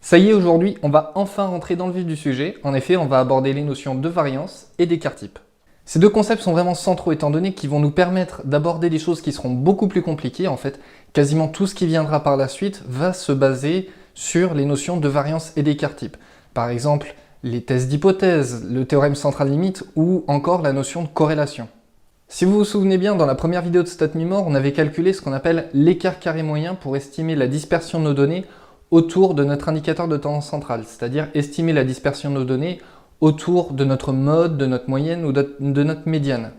Ça y est, aujourd'hui, on va enfin rentrer dans le vif du sujet. En effet, on va aborder les notions de variance et d'écart type. Ces deux concepts sont vraiment centraux étant donné qu'ils vont nous permettre d'aborder des choses qui seront beaucoup plus compliquées. En fait, quasiment tout ce qui viendra par la suite va se baser sur les notions de variance et d'écart type. Par exemple, les tests d'hypothèse, le théorème central limite ou encore la notion de corrélation. Si vous vous souvenez bien, dans la première vidéo de StatMemore, on avait calculé ce qu'on appelle l'écart carré moyen pour estimer la dispersion de nos données autour de notre indicateur de tendance centrale, c'est-à-dire estimer la dispersion de nos données autour de notre mode, de notre moyenne ou de notre médiane.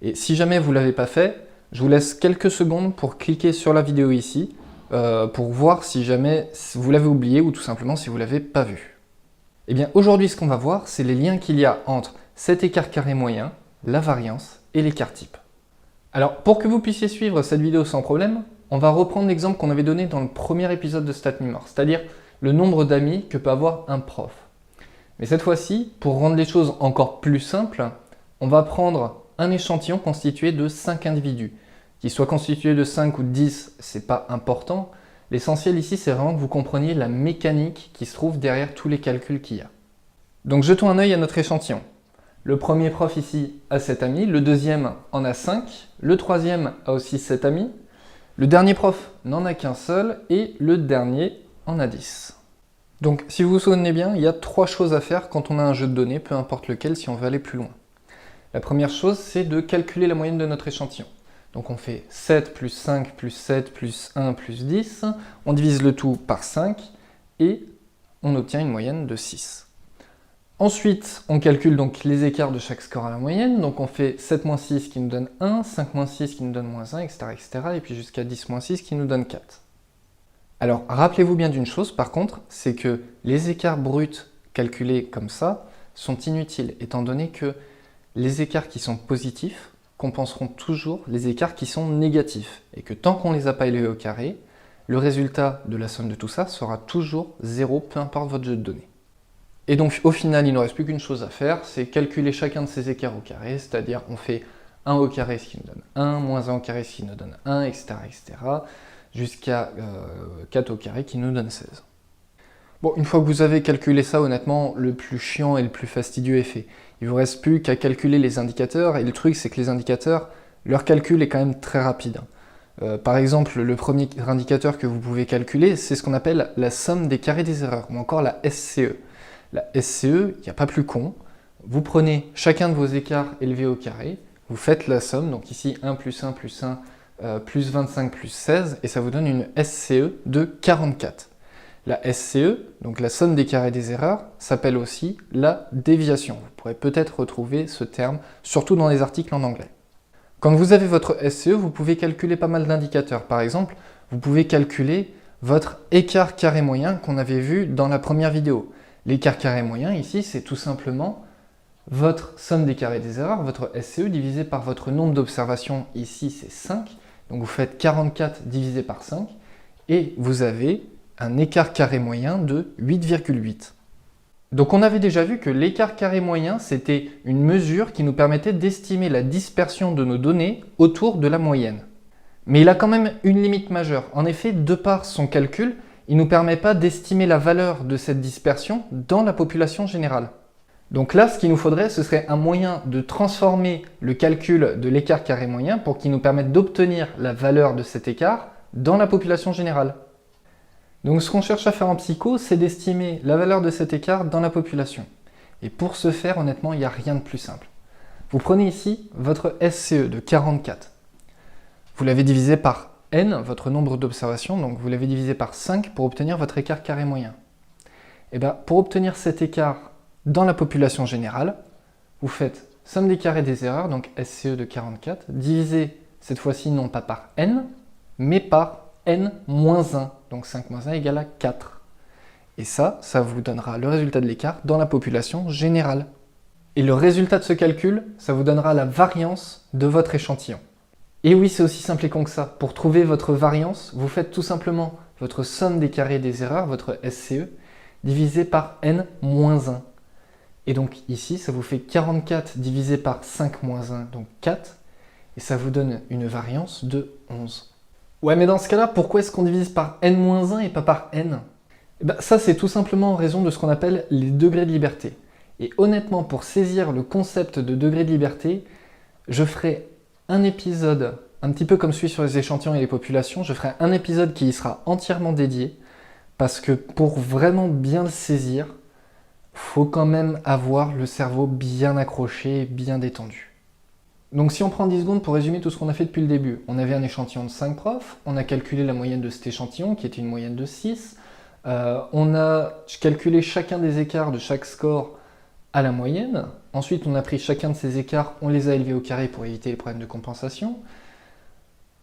Et si jamais vous ne l'avez pas fait, je vous laisse quelques secondes pour cliquer sur la vidéo ici, pour voir si jamais vous l'avez oublié ou tout simplement si vous ne l'avez pas vu. Et bien aujourd'hui, ce qu'on va voir, c'est les liens qu'il y a entre cet écart carré moyen, la variance et l'écart type. Alors, pour que vous puissiez suivre cette vidéo sans problème, on va reprendre l'exemple qu'on avait donné dans le premier épisode de StatMemore, c'est-à-dire le nombre d'amis que peut avoir un prof. Mais cette fois-ci, pour rendre les choses encore plus simples, on va prendre un échantillon constitué de 5 individus. Qu'il soit constitué de 5 ou de 10, c'est pas important. L'essentiel ici, c'est vraiment que vous compreniez la mécanique qui se trouve derrière tous les calculs qu'il y a. Donc jetons un œil à notre échantillon. Le premier prof ici a 7 amis, le deuxième en a 5, le troisième a aussi 7 amis, le dernier prof n'en a qu'un seul et le dernier en a 10. Donc si vous vous souvenez bien, il y a 3 choses à faire quand on a un jeu de données, peu importe lequel, si on veut aller plus loin. La première chose, c'est de calculer la moyenne de notre échantillon. Donc on fait 7 plus 5 plus 7 plus 1 plus 10, on divise le tout par 5 et on obtient une moyenne de 6. Ensuite, on calcule donc les écarts de chaque score à la moyenne, donc on fait 7 moins 6 qui nous donne 1, 5 moins 6 qui nous donne moins 1, etc. et puis jusqu'à 10 moins 6 qui nous donne 4. Alors, rappelez-vous bien d'une chose, par contre, c'est que les écarts bruts calculés comme ça sont inutiles, étant donné que les écarts qui sont positifs compenseront toujours les écarts qui sont négatifs, et que tant qu'on ne les a pas élevés au carré, le résultat de la somme de tout ça sera toujours 0, peu importe votre jeu de données. Et donc au final, il ne reste plus qu'une chose à faire, c'est calculer chacun de ces écarts au carré, c'est-à-dire on fait 1 au carré, ce qui nous donne 1, moins 1 au carré, ce qui nous donne 1, etc. jusqu'à 4 au carré qui nous donne 16. Bon, une fois que vous avez calculé ça, honnêtement, le plus chiant et le plus fastidieux est fait. Il ne vous reste plus qu'à calculer les indicateurs, et le truc c'est que les indicateurs, leur calcul est quand même très rapide. Par exemple, le premier indicateur que vous pouvez calculer, c'est ce qu'on appelle la somme des carrés des erreurs, ou encore la SCE. La SCE, il n'y a pas plus con, vous prenez chacun de vos écarts élevés au carré, vous faites la somme, donc ici 1 plus 1 plus 1 plus 25 plus 16, et ça vous donne une SCE de 44. La SCE, donc la somme des carrés des erreurs, s'appelle aussi la déviation. Vous pourrez peut-être retrouver ce terme, surtout dans les articles en anglais. Quand vous avez votre SCE, vous pouvez calculer pas mal d'indicateurs. Par exemple, vous pouvez calculer votre écart carré moyen qu'on avait vu dans la première vidéo. L'écart carré moyen, ici, c'est tout simplement votre somme des carrés des erreurs, votre SCE, divisé par votre nombre d'observations, ici c'est 5. Donc vous faites 44 divisé par 5, et vous avez un écart carré moyen de 8,8. Donc on avait déjà vu que l'écart carré moyen, c'était une mesure qui nous permettait d'estimer la dispersion de nos données autour de la moyenne. Mais il a quand même une limite majeure. En effet, de par son calcul, il ne nous permet pas d'estimer la valeur de cette dispersion dans la population générale. Donc là, ce qu'il nous faudrait, ce serait un moyen de transformer le calcul de l'écart carré moyen pour qu'il nous permette d'obtenir la valeur de cet écart dans la population générale. Donc ce qu'on cherche à faire en psycho, c'est d'estimer la valeur de cet écart dans la population. Et pour ce faire, honnêtement, il n'y a rien de plus simple. Vous prenez ici votre SCE de 44. Vous l'avez divisé par n, votre nombre d'observations, donc vous l'avez divisé par 5 pour obtenir votre écart carré moyen. Et bien, pour obtenir cet écart dans la population générale, vous faites somme des carrés des erreurs, donc SCE de 44, divisé cette fois-ci non pas par n, mais par n moins 1, donc 5 moins 1 égale à 4. Et ça vous donnera le résultat de l'écart dans la population générale. Et le résultat de ce calcul, ça vous donnera la variance de votre échantillon. Et oui, c'est aussi simple et con que ça. Pour trouver votre variance, vous faites tout simplement votre somme des carrés des erreurs, votre SCE, divisé par n moins 1. Et donc ici, ça vous fait 44 divisé par 5 moins 1, donc 4. Et ça vous donne une variance de 11. Ouais, mais dans ce cas-là, pourquoi est-ce qu'on divise par n moins 1 et pas par n? Eh ben, ça, c'est tout simplement en raison de ce qu'on appelle les degrés de liberté. Et honnêtement, pour saisir le concept de degré de liberté, je ferai un épisode, un petit peu comme celui sur les échantillons et les populations, je ferai un épisode qui y sera entièrement dédié, parce que pour vraiment bien le saisir, faut quand même avoir le cerveau bien accroché, bien détendu. Donc si on prend 10 secondes pour résumer tout ce qu'on a fait depuis le début, on avait un échantillon de 5 profs, on a calculé la moyenne de cet échantillon qui était une moyenne de 6, on a calculé chacun des écarts de chaque score à la moyenne, ensuite on a pris chacun de ces écarts, on les a élevés au carré pour éviter les problèmes de compensation.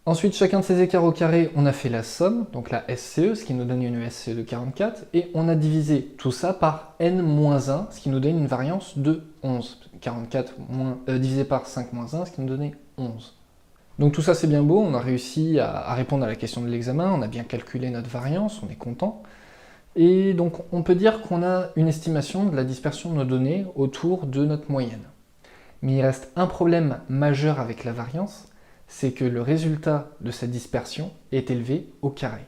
Ensuite, chacun de ces écarts au carré, on a fait la somme, donc la SCE, ce qui nous donne une SCE de 44, et on a divisé tout ça par n-1, ce qui nous donne une variance de 11. 44 divisé par 5-1, ce qui nous donnait 11. Donc tout ça c'est bien beau, on a réussi à répondre à la question de l'examen, on a bien calculé notre variance, on est content. Et donc on peut dire qu'on a une estimation de la dispersion de nos données autour de notre moyenne. Mais il reste un problème majeur avec la variance, c'est que le résultat de cette dispersion est élevé au carré.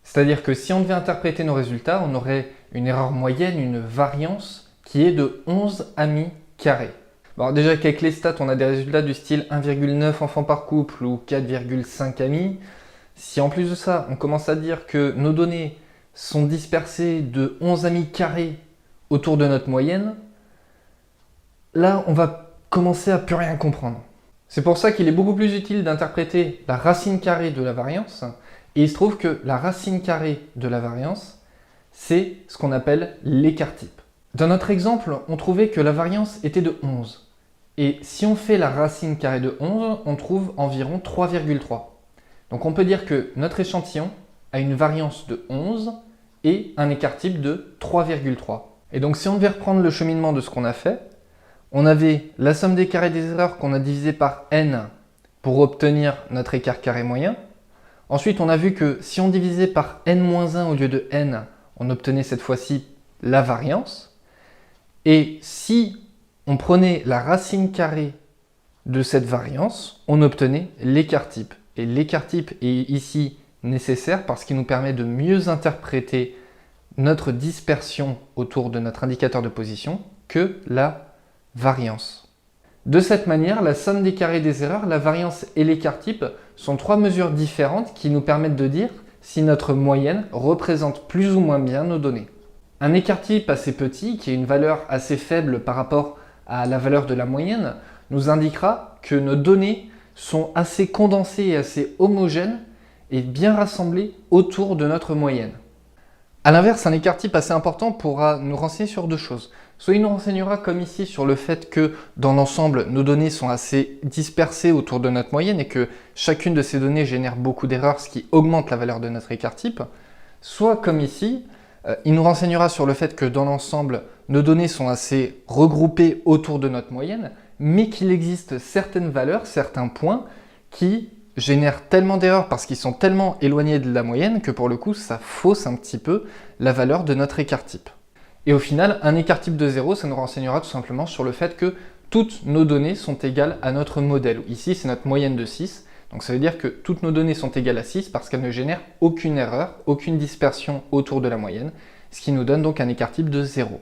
C'est-à-dire que si on devait interpréter nos résultats, on aurait une erreur moyenne, une variance qui est de 11 amis carrés. Bon, déjà qu'avec les stats, on a des résultats du style 1,9 enfants par couple ou 4,5 amis. Si en plus de ça, on commence à dire que nos données sont dispersées de 11 amis carrés autour de notre moyenne, là, on va commencer à plus rien comprendre. C'est pour ça qu'il est beaucoup plus utile d'interpréter la racine carrée de la variance, et il se trouve que la racine carrée de la variance, c'est ce qu'on appelle l'écart type. Dans notre exemple, on trouvait que la variance était de 11. Et si on fait la racine carrée de 11, on trouve environ 3,3. Donc on peut dire que notre échantillon a une variance de 11 et un écart type de 3,3. Et donc si on devait reprendre le cheminement de ce qu'on a fait, on avait la somme des carrés des erreurs qu'on a divisé par n pour obtenir notre écart carré moyen. Ensuite, on a vu que si on divisait par n-1 au lieu de n, on obtenait cette fois-ci la variance. Et si on prenait la racine carrée de cette variance, on obtenait l'écart type. Et l'écart type est ici nécessaire parce qu'il nous permet de mieux interpréter notre dispersion autour de notre indicateur de position que la variance. De cette manière, la somme des carrés des erreurs, la variance et l'écart type sont trois mesures différentes qui nous permettent de dire si notre moyenne représente plus ou moins bien nos données. Un écart type assez petit, qui est une valeur assez faible par rapport à la valeur de la moyenne, nous indiquera que nos données sont assez condensées et assez homogènes et bien rassemblées autour de notre moyenne. A l'inverse, un écart type assez important pourra nous renseigner sur deux choses. Soit il nous renseignera, comme ici, sur le fait que dans l'ensemble, nos données sont assez dispersées autour de notre moyenne et que chacune de ces données génère beaucoup d'erreurs, ce qui augmente la valeur de notre écart type. Soit, comme ici, il nous renseignera sur le fait que dans l'ensemble, nos données sont assez regroupées autour de notre moyenne, mais qu'il existe certaines valeurs, certains points qui génèrent tellement d'erreurs parce qu'ils sont tellement éloignés de la moyenne que pour le coup, ça fausse un petit peu la valeur de notre écart type. Et au final, un écart type de 0, ça nous renseignera tout simplement sur le fait que toutes nos données sont égales à notre modèle. Ici, c'est notre moyenne de 6. Donc ça veut dire que toutes nos données sont égales à 6 parce qu'elles ne génèrent aucune erreur, aucune dispersion autour de la moyenne, ce qui nous donne donc un écart type de 0.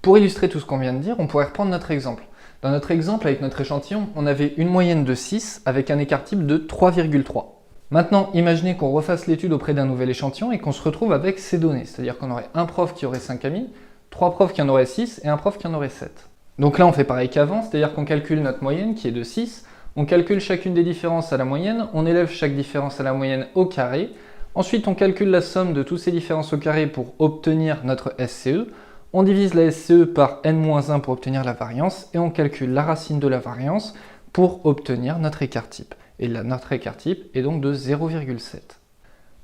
Pour illustrer tout ce qu'on vient de dire, on pourrait reprendre notre exemple. Dans notre exemple, avec notre échantillon, on avait une moyenne de 6 avec un écart type de 3,3. Maintenant, imaginez qu'on refasse l'étude auprès d'un nouvel échantillon et qu'on se retrouve avec ces données. C'est-à-dire qu'on aurait un prof qui aurait 5 amis, 3 profs qui en auraient 6 et un prof qui en aurait 7. Donc là, on fait pareil qu'avant, c'est-à-dire qu'on calcule notre moyenne qui est de 6, on calcule chacune des différences à la moyenne, on élève chaque différence à la moyenne au carré, ensuite on calcule la somme de toutes ces différences au carré pour obtenir notre SCE, on divise la SCE par n-1 pour obtenir la variance et on calcule la racine de la variance pour obtenir notre écart type. Et là, notre écart type est donc de 0,7.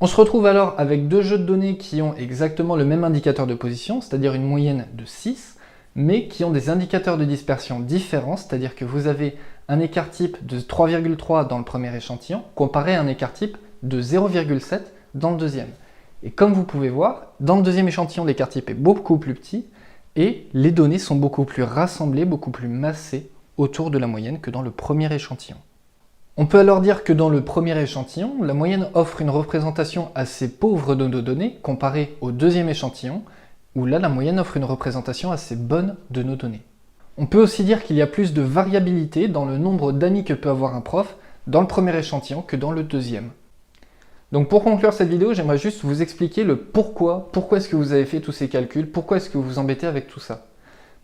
On se retrouve alors avec deux jeux de données qui ont exactement le même indicateur de position, c'est-à-dire une moyenne de 6, mais qui ont des indicateurs de dispersion différents, c'est-à-dire que vous avez un écart type de 3,3 dans le premier échantillon, comparé à un écart type de 0,7 dans le deuxième. Et comme vous pouvez voir, dans le deuxième échantillon, l'écart type est beaucoup plus petit, et les données sont beaucoup plus rassemblées, beaucoup plus massées autour de la moyenne que dans le premier échantillon. On peut alors dire que dans le premier échantillon, la moyenne offre une représentation assez pauvre de nos données comparée au deuxième échantillon, où là la moyenne offre une représentation assez bonne de nos données. On peut aussi dire qu'il y a plus de variabilité dans le nombre d'amis que peut avoir un prof dans le premier échantillon que dans le deuxième. Donc pour conclure cette vidéo, j'aimerais juste vous expliquer le pourquoi est-ce que vous avez fait tous ces calculs, pourquoi est-ce que vous vous embêtez avec tout ça.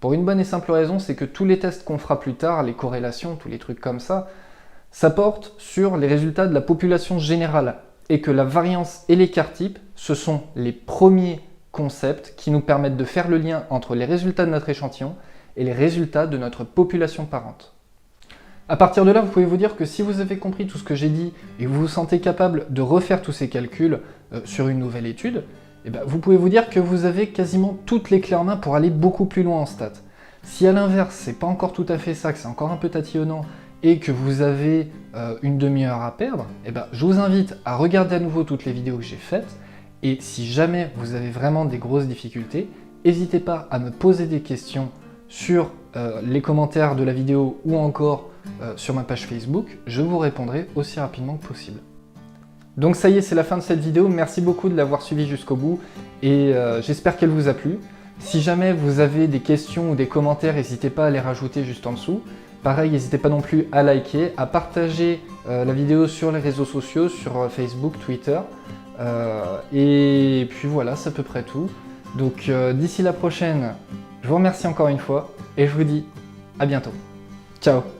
Pour une bonne et simple raison, c'est que tous les tests qu'on fera plus tard, les corrélations, tous les trucs comme ça porte sur les résultats de la population générale et que la variance et l'écart type, ce sont les premiers concepts qui nous permettent de faire le lien entre les résultats de notre échantillon et les résultats de notre population parente. À partir de là, vous pouvez vous dire que si vous avez compris tout ce que j'ai dit et que vous vous sentez capable de refaire tous ces calculs sur une nouvelle étude, vous pouvez vous dire que vous avez quasiment toutes les clés en main pour aller beaucoup plus loin en stats. Si à l'inverse, c'est pas encore tout à fait ça, que c'est encore un peu tatillonnant et que vous avez une demi-heure à perdre, je vous invite à regarder à nouveau toutes les vidéos que j'ai faites et si jamais vous avez vraiment des grosses difficultés, n'hésitez pas à me poser des questions sur les commentaires de la vidéo ou encore sur ma page Facebook, je vous répondrai aussi rapidement que possible. Donc ça y est, c'est la fin de cette vidéo, merci beaucoup de l'avoir suivi jusqu'au bout et j'espère qu'elle vous a plu. Si jamais vous avez des questions ou des commentaires, n'hésitez pas à les rajouter juste en dessous. Pareil, n'hésitez pas non plus à liker, à partager la vidéo sur les réseaux sociaux, sur Facebook, Twitter. Et puis voilà, c'est à peu près tout. Donc d'ici la prochaine, je vous remercie encore une fois et je vous dis à bientôt. Ciao!